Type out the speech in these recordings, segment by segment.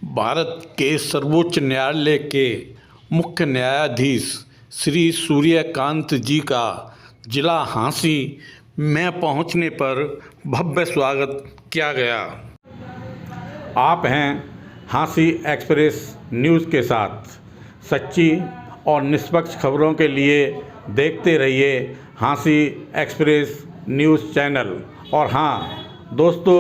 भारत के सर्वोच्च न्यायालय के मुख्य न्यायाधीश श्री सूर्यकांत जी का जिला झांसी में पहुंचने पर भव्य स्वागत किया गया। आप हैं झांसी एक्सप्रेस न्यूज़ के साथ। सच्ची और निष्पक्ष खबरों के लिए देखते रहिए झांसी एक्सप्रेस न्यूज़ चैनल। और हाँ दोस्तों,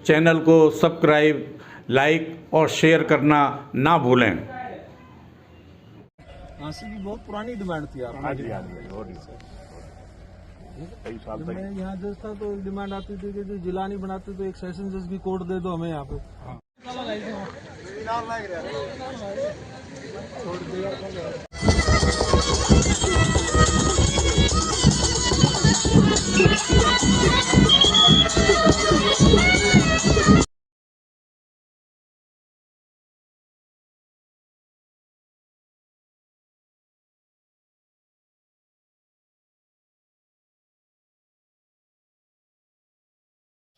चैनल को सब्सक्राइब, लाइक और शेयर करना ना भूलें। झांसी की बहुत पुरानी डिमांड थी आप। हाँ जी जब मैं यहाँ जज था तो डिमांड आती थी कि जो जिला नहीं बनाते तो एक सेशन जज की कोर्ट दे दो हमें यहाँ पे।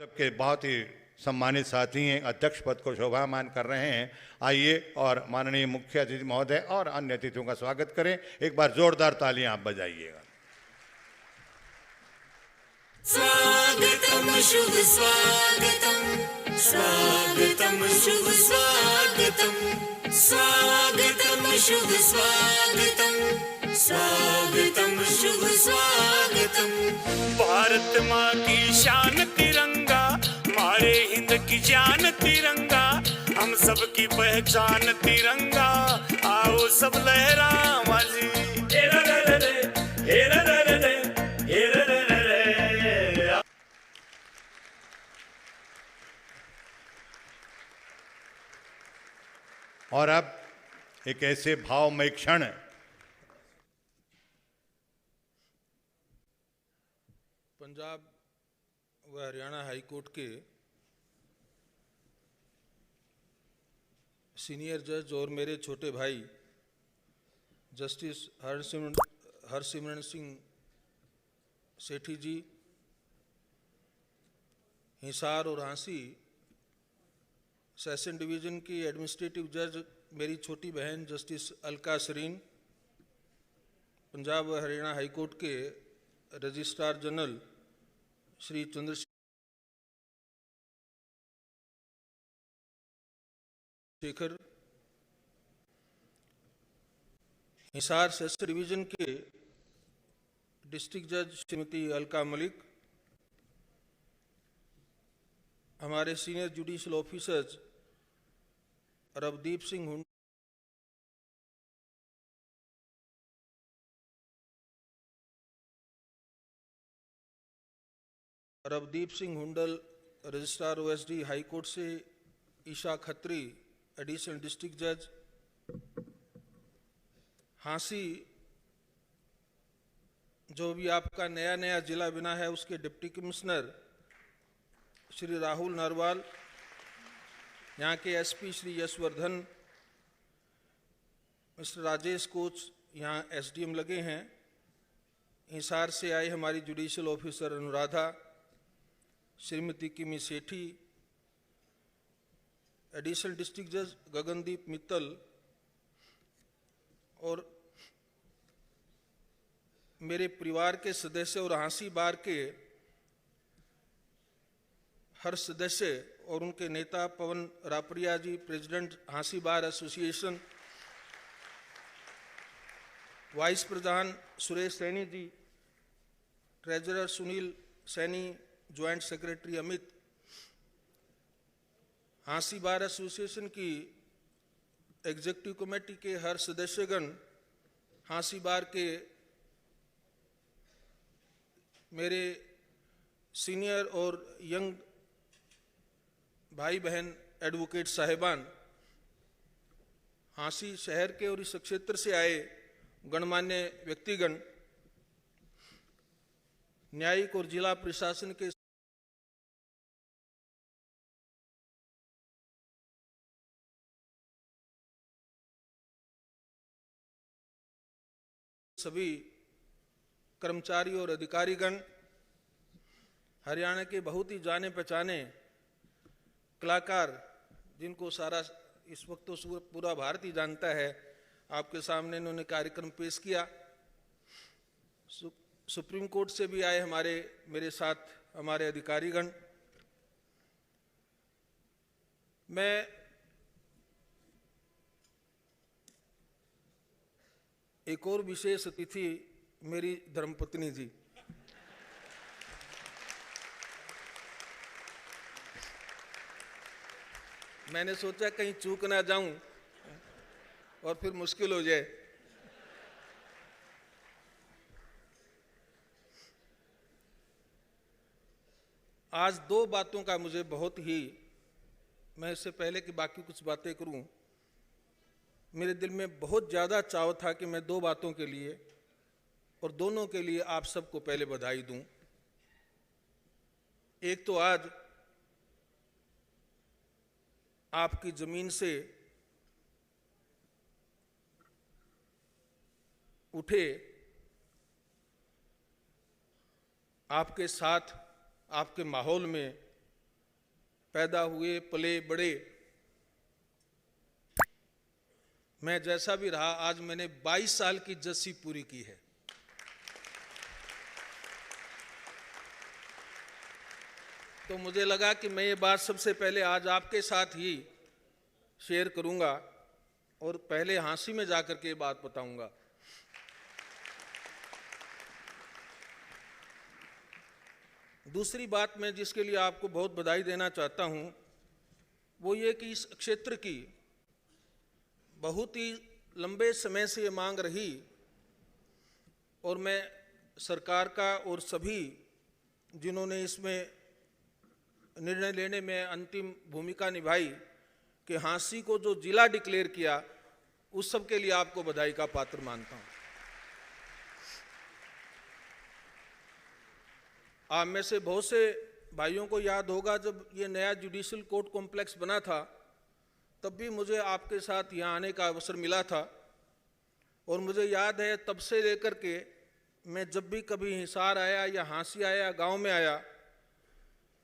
सबके बहुत ही सम्मानित साथी हैं, अध्यक्ष पद को शोभामान कर रहे हैं। आइए और माननीय मुख्य अतिथि महोदय और अन्य अतिथियों का स्वागत करें। एक बार जोरदार तालियां आप बजाइएगा। स्वागतम शुभ स्वागतम, स्वागतम शुभ स्वागतम, स्वागतम शुभ स्वागतम, स्वागतम शुभ स्वागतम। भारत माँ की शान तिरंगा, हमारे हिंद की जान तिरंगा, हम सब की पहचान तिरंगा। आओ सब लहरा बाजी, और अब एक ऐसे भावमय क्षण पंजाब व हरियाणा हाईकोर्ट के सीनियर जज और मेरे छोटे भाई जस्टिस हरसिमरन सिंह सेठी जी, हिसार और झांसी सेशन डिवीज़न की एडमिनिस्ट्रेटिव जज मेरी छोटी बहन जस्टिस अलका सरीन, पंजाब व हरियाणा हाईकोर्ट के registrar general Shri Chandrashekhar, Hisar session division के डिस्ट्रिक्ट जज श्रीमती अलका मलिक, हमारे senior judicial officers Ravdeep Singh Hundal registrar OSD high court से, ईशा खत्री एडिशनल डिस्ट्रिक्ट जज, झांसी जो भी आपका नया जिला बना है उसके डिप्टी कमिश्नर श्री राहुल नरवाल, यहाँ के एसपी श्री यशवर्धन, मिस्टर राजेश कोच यहाँ एसडीएम लगे हैं, हिसार से आए हमारी जुडिशियल ऑफिसर अनुराधा, श्रीमती किमी सेठी, एडिशनल डिस्ट्रिक्ट जज गगनदीप मित्तल और मेरे परिवार के सदस्य और झांसी बार के हर सदस्य और उनके नेता Pawan Raparia ji, president Jhansi bar association, vice प्रधान Suresh Saini ji, treasurer Sunil Saini, joint secretary Amit, Jhansi bar association की एग्जीक्यूटिव कमेटी के हर सदस्यगण, झांसी बार के मेरे सीनियर और यंग भाई बहन एडवोकेट साहिबान, झांसी शहर के और इस क्षेत्र से आए गणमान्य व्यक्तिगण, न्यायिक और जिला प्रशासन के सभी कर्मचारी और अधिकारीगण, हरियाणा के बहुत ही जाने पहचाने कलाकार जिनको सारा इस वक्त तो पूरा भारत ही जानता है, आपके सामने इन्होंने कार्यक्रम पेश किया। सुप्रीम कोर्ट से भी आए मेरे साथ हमारे अधिकारीगण। मैं एक और विशेष अतिथि मेरी धर्मपत्नी जी, मैंने सोचा कहीं चूक ना जाऊं और फिर मुश्किल हो जाए। आज दो बातों का मुझे बहुत ही, मैं इससे पहले कि बाकी कुछ बातें करूं, मेरे दिल में बहुत ज़्यादा चाव था कि मैं दो बातों के लिए और दोनों के लिए आप सबको पहले बधाई दूं। एक तो आज आपकी जमीन से उठे, आपके साथ आपके माहौल में पैदा हुए पले बड़े, मैं जैसा भी रहा, आज मैंने 22 साल की जस्सी पूरी की है। तो मुझे लगा कि मैं ये बात सबसे पहले आज आपके साथ ही शेयर करूंगा और पहले हाँसी में जाकर के ये बात बताऊंगा। दूसरी बात मैं जिसके लिए आपको बहुत बधाई देना चाहता हूं, वो ये कि इस क्षेत्र की बहुत ही लंबे समय से ये मांग रही और मैं सरकार का और सभी जिन्होंने इसमें निर्णय लेने में अंतिम भूमिका निभाई कि हाँसी को जो जिला डिक्लेयर किया, उस सब के लिए आपको बधाई का पात्र मानता हूं। आप में से बहुत से भाइयों को याद होगा जब ये नया जुडिशल कोर्ट कॉम्प्लेक्स बना था, तब भी मुझे आपके साथ यहाँ आने का अवसर मिला था और मुझे याद है तब से लेकर के मैं जब भी कभी हिसार आया या हाँसी आया, गांव में आया,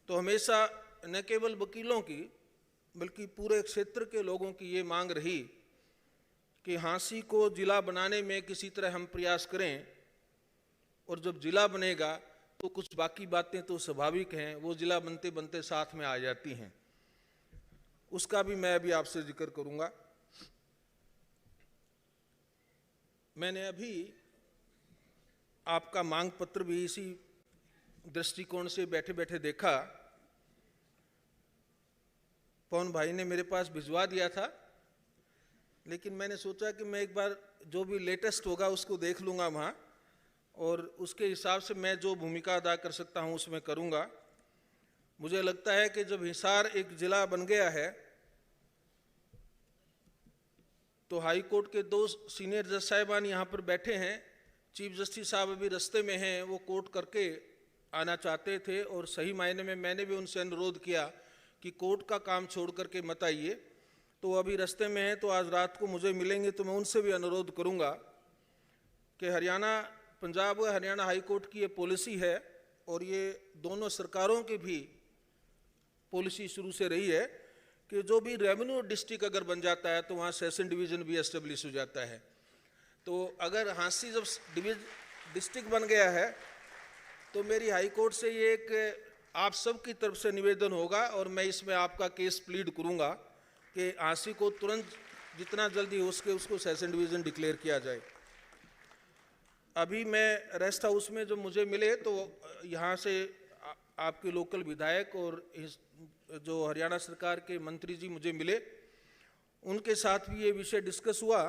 तो हमेशा न केवल वकीलों की बल्कि पूरे क्षेत्र के लोगों की ये मांग रही कि हाँसी को जिला बनाने में किसी तरह हम प्रयास करें, और जब जिला बनेगा तो कुछ बाकी बातें तो स्वाभाविक हैं, वो जिला बनते बनते साथ में आ जाती हैं। उसका भी मैं अभी आपसे जिक्र करूंगा। मैंने अभी आपका मांग पत्र भी इसी दृष्टिकोण से बैठे बैठे देखा। पवन भाई ने मेरे पास भिजवा दिया था, लेकिन मैंने सोचा कि मैं एक बार जो भी लेटेस्ट होगा उसको देख लूँगा वहाँ, और उसके हिसाब से मैं जो भूमिका अदा कर सकता हूँ उसमें करूँगा। मुझे लगता है कि जब हिसार एक जिला बन गया है तो हाई कोर्ट के दो सीनियर जज साहिबान यहाँ पर बैठे हैं, चीफ जस्टिस साहब अभी रास्ते में हैं, वो कोर्ट करके आना चाहते थे और सही मायने में मैंने भी उनसे अनुरोध किया कि कोर्ट का काम छोड़ करके मत आइए। तो अभी रास्ते में हैं, तो आज रात को मुझे मिलेंगे तो मैं उनसे भी अनुरोध करूंगा कि हरियाणा, पंजाब व हरियाणा हाई कोर्ट की ये पॉलिसी है और ये दोनों सरकारों की भी पॉलिसी शुरू से रही है कि जो भी रेवेन्यू डिस्ट्रिक्ट अगर बन जाता है तो वहाँ सेशन डिवीज़न भी एस्टेब्लिश हो जाता है। तो अगर हाँसी जब डिस्ट्रिक्ट बन गया है तो मेरी हाई कोर्ट से ये एक आप सब की तरफ से निवेदन होगा और मैं इसमें आपका केस प्लीड करूंगा कि हाँसी को तुरंत जितना जल्दी हो सके उसको सेशन डिवीज़न डिक्लेयर किया जाए। अभी मैं रेस्ट हाउस में जब मुझे मिले तो यहाँ से आपके लोकल विधायक और जो हरियाणा सरकार के मंत्री जी मुझे मिले, उनके साथ भी ये विषय डिस्कस हुआ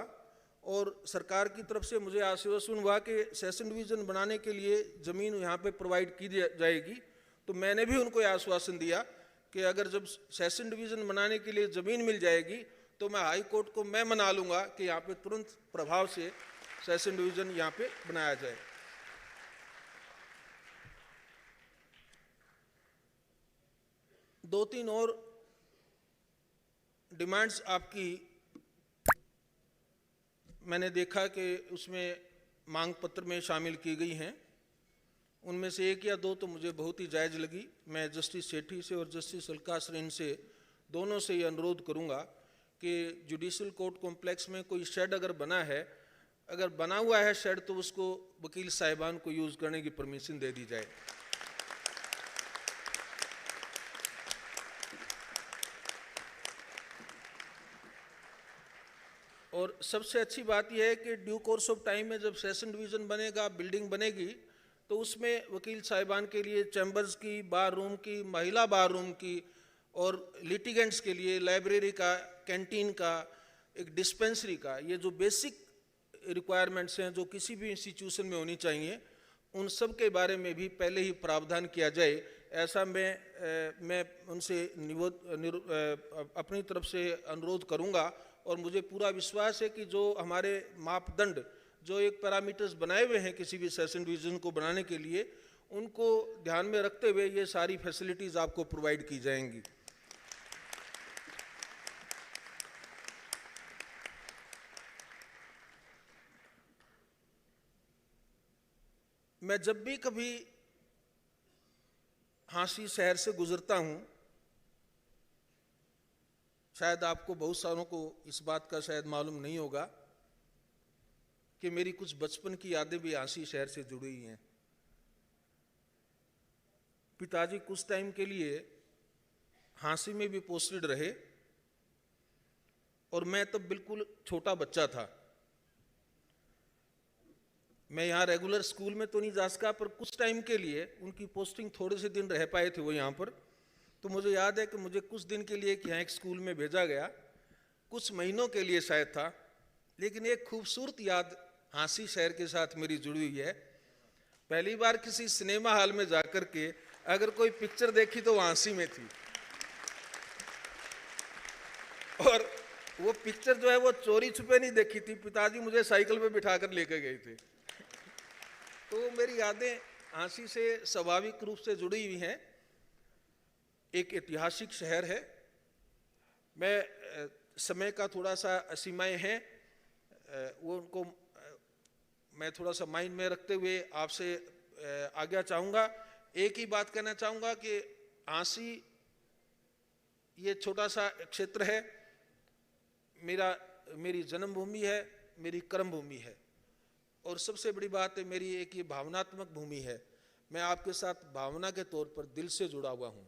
और सरकार की तरफ से मुझे आश्वासन हुआ कि सेशन डिवीज़न बनाने के लिए ज़मीन यहाँ पे प्रोवाइड की जाएगी। तो मैंने भी उनको आश्वासन दिया कि अगर जब सेशन डिवीज़न बनाने के लिए ज़मीन मिल जाएगी तो मैं हाई कोर्ट को मैं मना लूँगा कि यहाँ पे तुरंत प्रभाव से सेशन डिवीज़न यहाँ पे बनाया जाए। दो तीन और डिमांड्स आपकी मैंने देखा कि उसमें मांग पत्र में शामिल की गई हैं। उनमें से एक या दो तो मुझे बहुत ही जायज़ लगी। मैं जस्टिस सेठी से और जस्टिस अलका श्रेन से दोनों से ये अनुरोध करूंगा कि जुडिशल कोर्ट कॉम्प्लेक्स में कोई शेड अगर बना है, अगर बना हुआ है शेड, तो उसको वकील साहिबान को यूज़ करने की परमिशन दे दी जाए। और सबसे अच्छी बात यह है कि ड्यू कोर्स ऑफ टाइम में जब सेशन डिवीज़न बनेगा, बिल्डिंग बनेगी, तो उसमें वकील साहिबान के लिए चैम्बर्स की, बार रूम की, महिला बार रूम की और लिटिगेंट्स के लिए लाइब्रेरी का, कैंटीन का, एक डिस्पेंसरी का, ये जो बेसिक रिक्वायरमेंट्स हैं जो किसी भी इंस्टीट्यूशन में होनी चाहिए, उन सब के बारे में भी पहले ही प्रावधान किया जाए। ऐसा मैं उनसे अपनी तरफ से अनुरोध करूंगा। और मुझे पूरा विश्वास है कि जो हमारे मापदंड, जो एक पैरामीटर्स बनाए हुए हैं किसी भी सेशन डिवीज़न को बनाने के लिए, उनको ध्यान में रखते हुए ये सारी फैसिलिटीज़ आपको प्रोवाइड की जाएंगी। मैं जब भी कभी हाँसी शहर से गुजरता हूँ, शायद आपको बहुत सारों को इस बात का शायद मालूम नहीं होगा कि मेरी कुछ बचपन की यादें भी हाँसी शहर से जुड़ी हुई हैं। पिताजी कुछ टाइम के लिए हाँसी में भी पोस्टेड रहे और मैं तब बिल्कुल छोटा बच्चा था। मैं यहाँ रेगुलर स्कूल में तो नहीं जा सका, पर कुछ टाइम के लिए उनकी पोस्टिंग थोड़े से दिन रह पाए थे वो यहाँ पर। तो मुझे याद है कि मुझे कुछ दिन के लिए यहाँ एक स्कूल में भेजा गया, कुछ महीनों के लिए शायद था, लेकिन एक खूबसूरत याद हाँसी शहर के साथ मेरी जुड़ी हुई है। पहली बार किसी सिनेमा हॉल में जाकर के अगर कोई पिक्चर देखी तो हाँसी में थी, और वो पिक्चर जो है वो चोरी छुपे नहीं देखी थी, पिताजी मुझे साइकिल पे बिठा कर लेकर गए थे। तो मेरी यादें हाँसी से स्वाभाविक रूप से जुड़ी हुई हैं। एक ऐतिहासिक शहर है। मैं समय का थोड़ा सा सीमाएं हैं, वो उनको मैं थोड़ा सा माइंड में रखते हुए आपसे आज्ञा चाहूँगा। एक ही बात कहना चाहूँगा कि हाँसी ये छोटा सा क्षेत्र है, मेरी जन्मभूमि है, मेरी कर्मभूमि है, और सबसे बड़ी बात है मेरी एक ये भावनात्मक भूमि है। मैं आपके साथ भावना के तौर पर दिल से जुड़ा हुआ हूँ।